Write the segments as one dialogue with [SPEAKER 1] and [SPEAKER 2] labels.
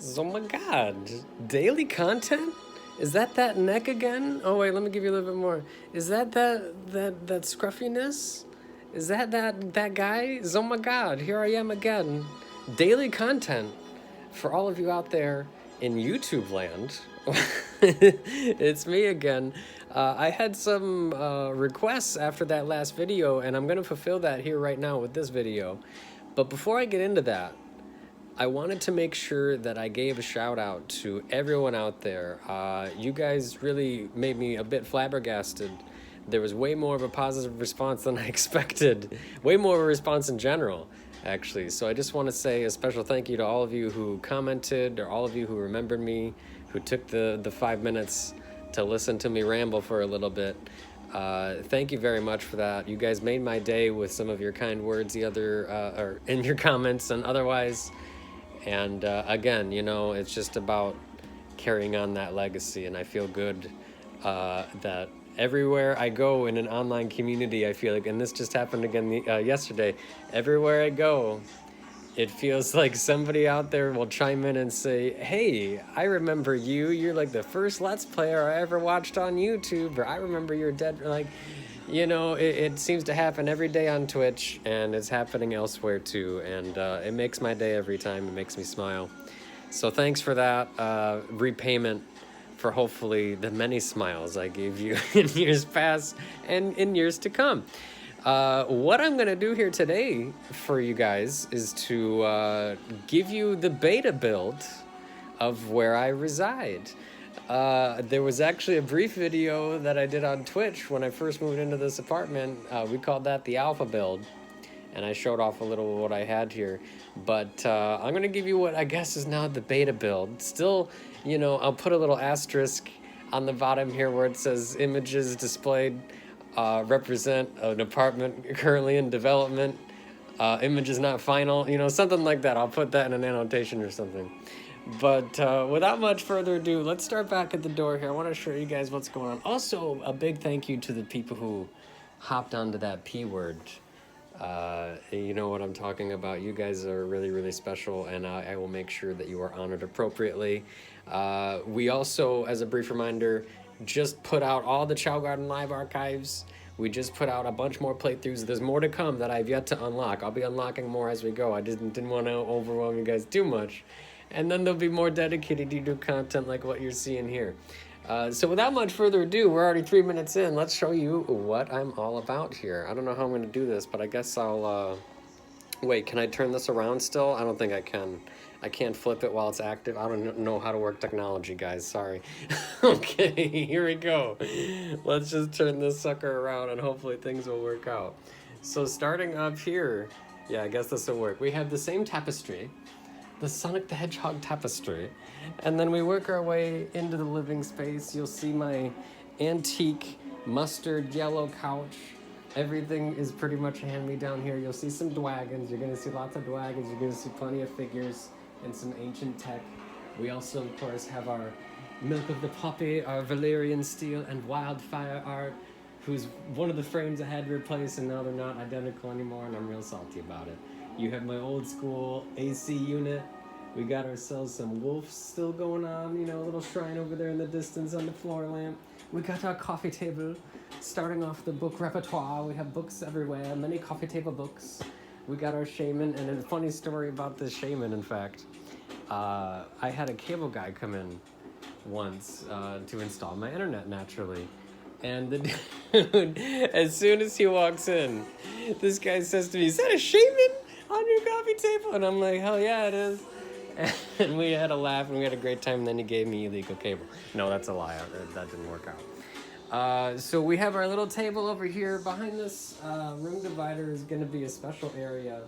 [SPEAKER 1] Oh my god, daily content? Is that neck again? Oh wait, let me give you a little bit more. Is that scruffiness? Is that guy? Oh my god, here I am again. Daily content for all of you out there in YouTube land. It's me again. I had some requests after that last video, and I'm gonna fulfill that here right now with this video. But before I get into that, I wanted to make sure that I gave a shout out to everyone out there. You guys really made me a bit flabbergasted. There was way more of a positive response than I expected. Way more of a response in general, actually. So I just want to say a special thank you to all of you who commented, or all of you who remembered me, who took the 5 minutes to listen to me ramble for a little bit. Thank you very much for that. You guys made my day with some of your kind words, or in your comments and otherwise. And again, you know, it's just about carrying on that legacy. And I feel good that everywhere I go in an online community, I feel like, and this just happened again yesterday, everywhere I go, it feels like somebody out there will chime in and say, hey, I remember you. You're like the first Let's Player I ever watched on YouTube. Or I remember you're dead. Like, you know, it seems to happen every day on Twitch, and it's happening elsewhere too. And it makes my day every time. It makes me smile. So thanks for that repayment for hopefully the many smiles I gave you in years past and in years to come. What I'm going to do here today for you guys is to give you the beta build of where I reside. There was actually a brief video that I did on Twitch when I first moved into this apartment. We called that the alpha build, and I showed off a little of what I had here. But I'm going to give you what I guess is now the beta build. Still, you know, I'll put a little asterisk on the bottom here where it says images displayed represent an apartment currently in development. Images not final, you know, something like that. I'll put that in an annotation or something. But without much further ado, let's start back at the door here. I want to show you guys what's going on. Also, a big thank you to the people who hopped onto that P word. You know what I'm talking about. You guys are really, really special, and I will make sure that you are honored appropriately. We also, as a brief reminder, just put out all the Chow Garden Live archives. We just put out a bunch more playthroughs. There's more to come that I've yet to unlock. I'll be unlocking more as we go. I didn't want to overwhelm you guys too much. And then there'll be more dedicated YouTube content like what you're seeing here. So without much further ado, we're already 3 minutes in. Let's show you what I'm all about here. I don't know how I'm going to do this, but I guess I'll... Wait, can I turn this around still? I don't think I can. I can't flip it while it's active. I don't know how to work technology, guys. Sorry. Okay, here we go. Let's just turn this sucker around and hopefully things will work out. So starting up here, yeah, I guess this will work. We have the same tapestry, the Sonic the Hedgehog tapestry, and then we work our way into the living space. You'll see my antique mustard yellow couch. Everything is pretty much hand-me-down here. You'll see some dwagons. You're going to see lots of dwagons. You're going to see plenty of figures and some ancient tech. We also, of course, have our Milk of the Poppy, our Valerian Steel and Wildfire art, who's one of the frames I had to replace, and now they're not identical anymore, and I'm real salty about it. You have my old school AC unit. We got ourselves some wolves still going on, you know, a little shrine over there in the distance on the floor lamp. We got our coffee table. Starting off the book repertoire, we have books everywhere, many coffee table books. We got our shaman, and a funny story about this shaman, in fact. I had a cable guy come in once to install my internet, naturally. And the dude, as soon as he walks in, this guy says to me, is that a shaman on your coffee table? And I'm like, hell yeah, it is. And we had a laugh, and we had a great time, and then he gave me illegal cable. No, that's a lie. That didn't work out. So we have our little table over here. Behind this room divider is going to be a special area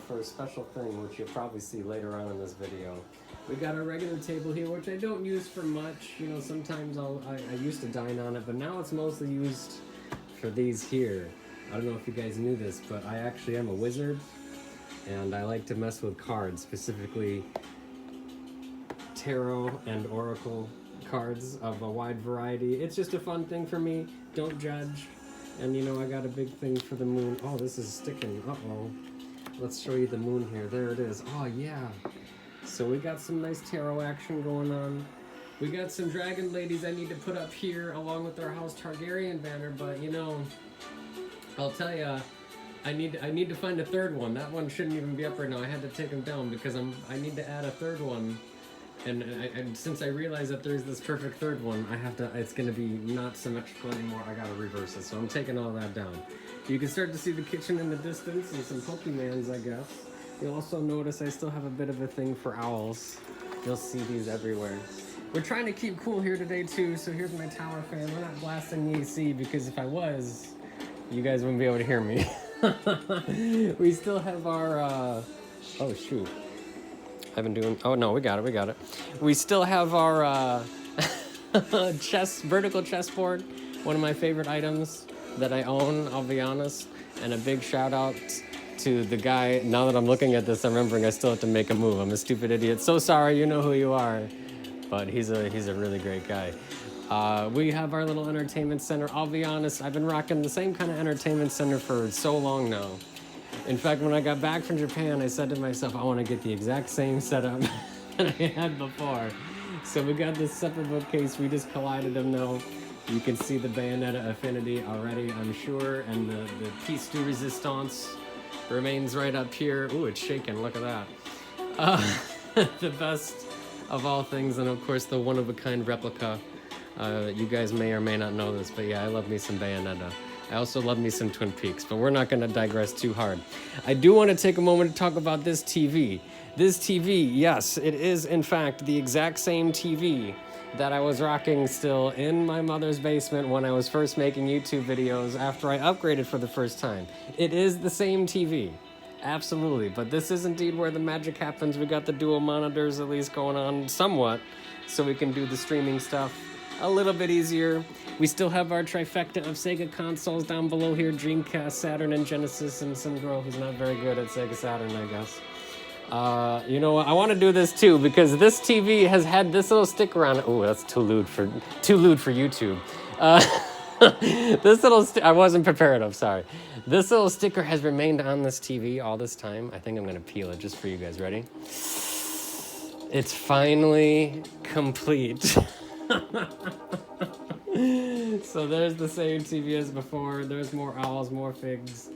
[SPEAKER 1] for a special thing, which you'll probably see later on in this video. We got our regular table here, which I don't use for much. You know, sometimes I used to dine on it, but now it's mostly used for these here. I don't know if you guys knew this, but I actually am a wizard, and I like to mess with cards, specifically tarot and oracle cards of a wide variety. It's just a fun thing for me. Don't judge. And you know, I got a big thing for the moon. Oh, this is sticking. Uh-oh. Let's show you the moon here. There it is. Oh, yeah. So we got some nice tarot action going on. We got some dragon ladies I need to put up here along with our House Targaryen banner, but you know, I'll tell ya, I need to find a third one. That one shouldn't even be up right now. I had to take them down because I need to add a third one. And since I realized that there's this perfect third one, I have to, it's gonna be not symmetrical anymore. I gotta reverse it. So I'm taking all that down. You can start to see the kitchen in the distance and some Pokemans, I guess. You'll also notice I still have a bit of a thing for owls. You'll see these everywhere. We're trying to keep cool here today too, so here's my tower fan. We're not blasting the AC because if I was, you guys wouldn't be able to hear me. We still have our, oh shoot. I've been doing, oh no, we got it. We still have our vertical chessboard, one of my favorite items that I own, I'll be honest. And a big shout out to the guy. Now that I'm looking at this, I'm remembering I still have to make a move. I'm a stupid idiot. So sorry, you know who you are. But he's a really great guy. We have our little entertainment center. I'll be honest, I've been rocking the same kind of entertainment center for so long now. In fact, when I got back from Japan, I said to myself, I want to get the exact same setup that I had before. So we got this separate bookcase. We just collided them now. You can see the Bayonetta affinity already, I'm sure. And the piece de resistance remains right up here. Ooh, it's shaking. Look at that. The best of all things, and of course the one-of-a-kind replica. You guys may or may not know this, but yeah, I love me some Bayonetta. I also love me some Twin Peaks, but we're not going to digress too hard. I do want to take a moment to talk about this TV. This TV, yes, it is in fact the exact same TV that I was rocking still in my mother's basement when I was first making YouTube videos after I upgraded for the first time. It is the same TV. Absolutely, but this is indeed where the magic happens. We got the dual monitors at least going on somewhat, so we can do the streaming stuff a little bit easier. We still have our trifecta of Sega consoles down below here, Dreamcast, Saturn, and Genesis, and some girl who's not very good at Sega Saturn, I guess. You know what, I want to do this too, because this TV has had this little sticker on it. Oh, that's too lewd for YouTube. This little, I wasn't prepared, I'm sorry. This little sticker has remained on this TV all this time. I think I'm gonna peel it just for you guys. Ready? It's finally complete. So there's the same TV as before. There's more owls, more figs.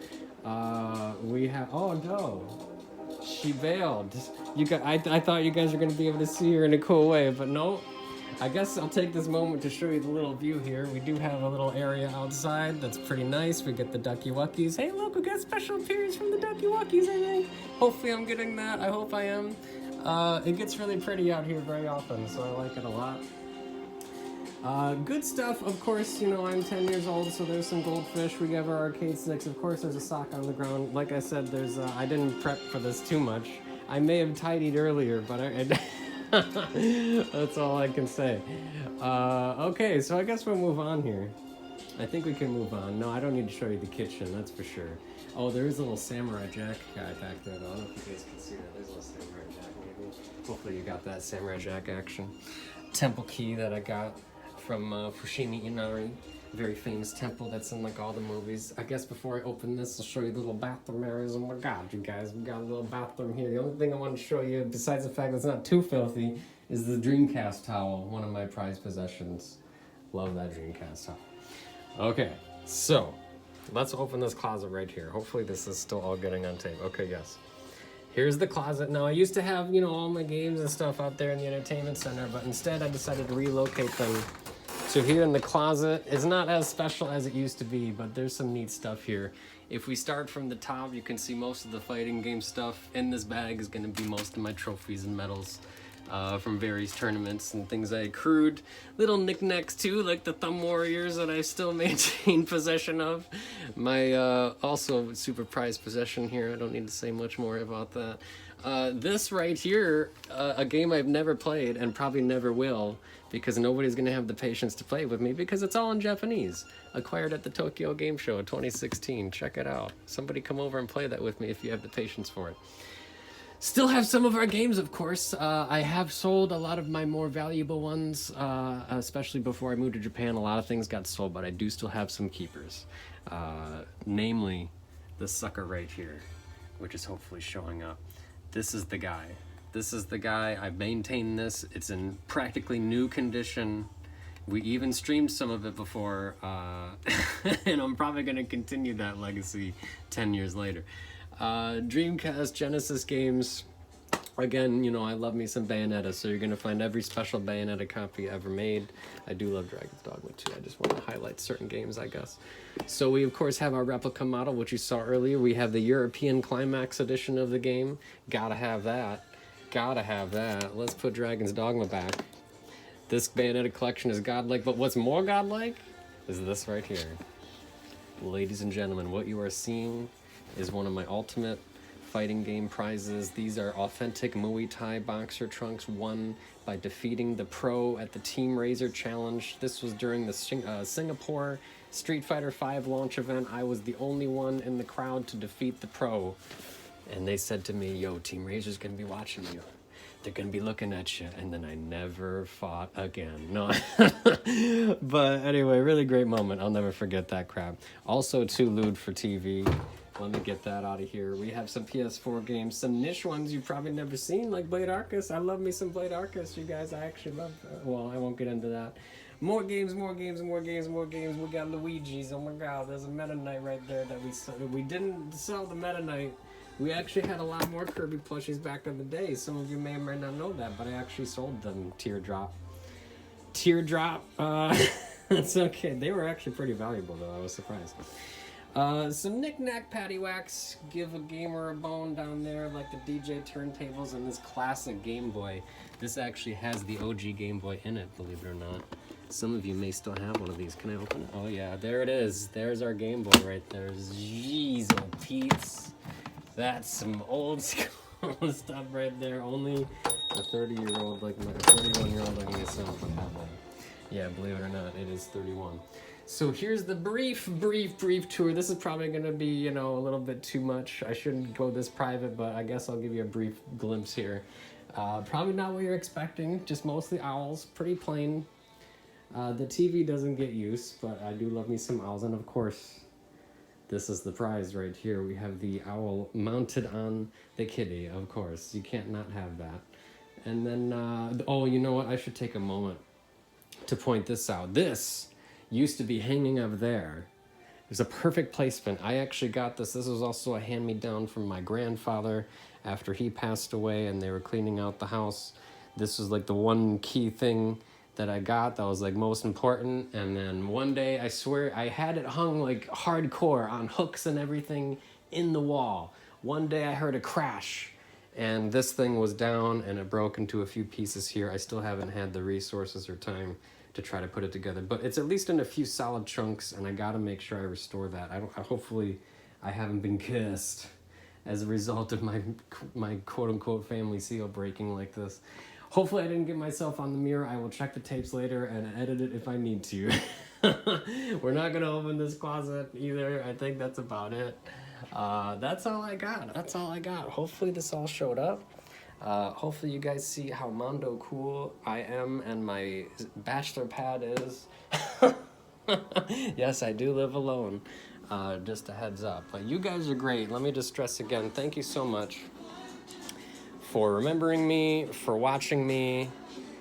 [SPEAKER 1] We have, oh no, she bailed. I thought you guys were gonna be able to see her in a cool way, but no. I guess I'll take this moment to show you the little view here. We do have a little area outside that's pretty nice. We get the Ducky Wuckies. Hey look, we got special appearance from the Ducky Wuckies, I think. Hopefully I'm getting that. I hope I am. It gets really pretty out here very often, so I like it a lot. Good stuff, of course. You know, I'm 10 years old, so there's some goldfish. We have our arcade sticks. Of course, there's a sock on the ground. Like I said, there's I didn't prep for this too much. I may have tidied earlier, but that's all I can say. Okay, so I guess we'll move on here. I think we can move on. No, I don't need to show you the kitchen, that's for sure. Oh, there is a little Samurai Jack guy back there, though. I don't know if you guys can see that. There's a little Samurai Jack, maybe. Hopefully you got that Samurai Jack action. Temple key that I got from Fushimi Inari. Very famous temple that's in like all the movies. I guess before I open this, I'll show you the little bathroom areas. Oh my god, you guys, we got a little bathroom here. The only thing I want to show you, besides the fact that it's not too filthy, is the Dreamcast towel, one of my prized possessions. Love that Dreamcast towel. Okay, so let's open this closet right here. Hopefully this is still all getting on tape. Okay, yes. Here's the closet. Now, I used to have, you know, all my games and stuff out there in the entertainment center, but instead I decided to relocate them to here in the closet. It's not as special as it used to be, but there's some neat stuff here. If we start from the top, you can see most of the fighting game stuff. In this bag is going to be most of my trophies and medals from various tournaments and things I accrued. Little knickknacks too, like the Thumb Warriors that I still maintain possession of. My also super prized possession here. I don't need to say much more about that. This right here, a game I've never played and probably never will, because nobody's going to have the patience to play with me because it's all in Japanese. Acquired at the Tokyo Game Show 2016. Check it out. Somebody come over and play that with me if you have the patience for it. Still have some of our games, of course. I have sold a lot of my more valuable ones, especially before I moved to Japan. A lot of things got sold, but I do still have some keepers. Namely, this sucker right here, which is hopefully showing up. This is the guy. This is the guy. I've maintained this. It's in practically new condition. We even streamed some of it before, and I'm probably going to continue that legacy 10 years later. Dreamcast, Genesis games. Again, you know, I love me some Bayonetta, so you're going to find every special Bayonetta copy ever made. I do love Dragon's Dogma too. I just want to highlight certain games, I guess. So we, of course, have our replica model, which you saw earlier. We have the European Climax edition of the game. Gotta have that. Gotta have that. Let's put Dragon's Dogma back. This Bayonetta collection is godlike, but what's more godlike is this right here. Ladies and gentlemen, what you are seeing is one of my ultimate fighting game prizes. These are authentic Muay Thai boxer trunks won by defeating the pro at the Team Razor Challenge. This was during the Singapore Street Fighter V launch event. I was the only one in the crowd to defeat the pro. And they said to me, yo, Team Razor's gonna be watching you. They're gonna be looking at you. And then I never fought again. No. But anyway, really great moment. I'll never forget that crap. Also, too lewd for TV. Let me get that out of here. We have some PS4 games, some niche ones you've probably never seen, like Blade Arcus. I love me some Blade Arcus, you guys. I actually love that. Well, I won't get into that. More games, more games, more games, more games. We got Luigi's. Oh my god, there's a Meta Knight right there that we sold. We didn't sell the Meta Knight. We actually had a lot more Kirby plushies back in the day. Some of you may or may not know that, but I actually sold them. Teardrop. That's okay. They were actually pretty valuable, though. I was surprised. Some knick-knack paddywhacks. Give a gamer a bone down there, like the DJ turntables and this classic Game Boy. This actually has the OG Game Boy in it, believe it or not. Some of you may still have one of these. Can I open it? Oh yeah, there it is. There's our Game Boy right there. Jeez, oh Pete's. That's some old school stuff right there. Only a 30-year-old like my 31-year-old like myself would have that. Yeah, believe it or not, it is 31. So here's the brief tour. This is probably going to be, you know, a little bit too much. I shouldn't go this private, but I guess I'll give you a brief glimpse here. Probably not what you're expecting, just mostly owls, pretty plain. The TV doesn't get use, but I do love me some owls. And of course, this is the prize right here. We have the owl mounted on the kitty, of course. You can't not have that. And then, oh, you know what? I should take a moment to point this out. This used to be hanging up there. It was a perfect placement. I actually got this. This was also a hand-me-down from my grandfather after he passed away and they were cleaning out the house. This was like the one key thing that I got that was like most important. And then one day, I swear, I had it hung like hardcore on hooks and everything in the wall. One day I heard a crash and this thing was down and it broke into a few pieces here. I still haven't had the resources or time to try to put it together, but it's at least in a few solid chunks and I gotta make sure I restore that. Hopefully I haven't been kissed as a result of my quote-unquote family seal breaking like this. Hopefully I didn't get myself on the mirror. I will check the tapes later and edit it if I need to. We're not gonna open this closet either. I think that's about it. That's all I got. That's all I got. Hopefully this all showed up. Hopefully you guys see how mondo cool I am and my bachelor pad is. Yes, I do live alone. Just a heads up. But you guys are great. Let me just stress again, thank you so much for remembering me, for watching me,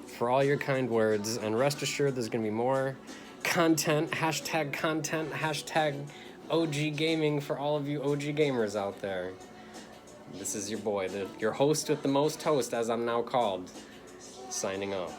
[SPEAKER 1] for all your kind words. And rest assured there's going to be more content, hashtag OG gaming for all of you OG gamers out there. This is your boy, your host with the most toast, as I'm now called, signing off.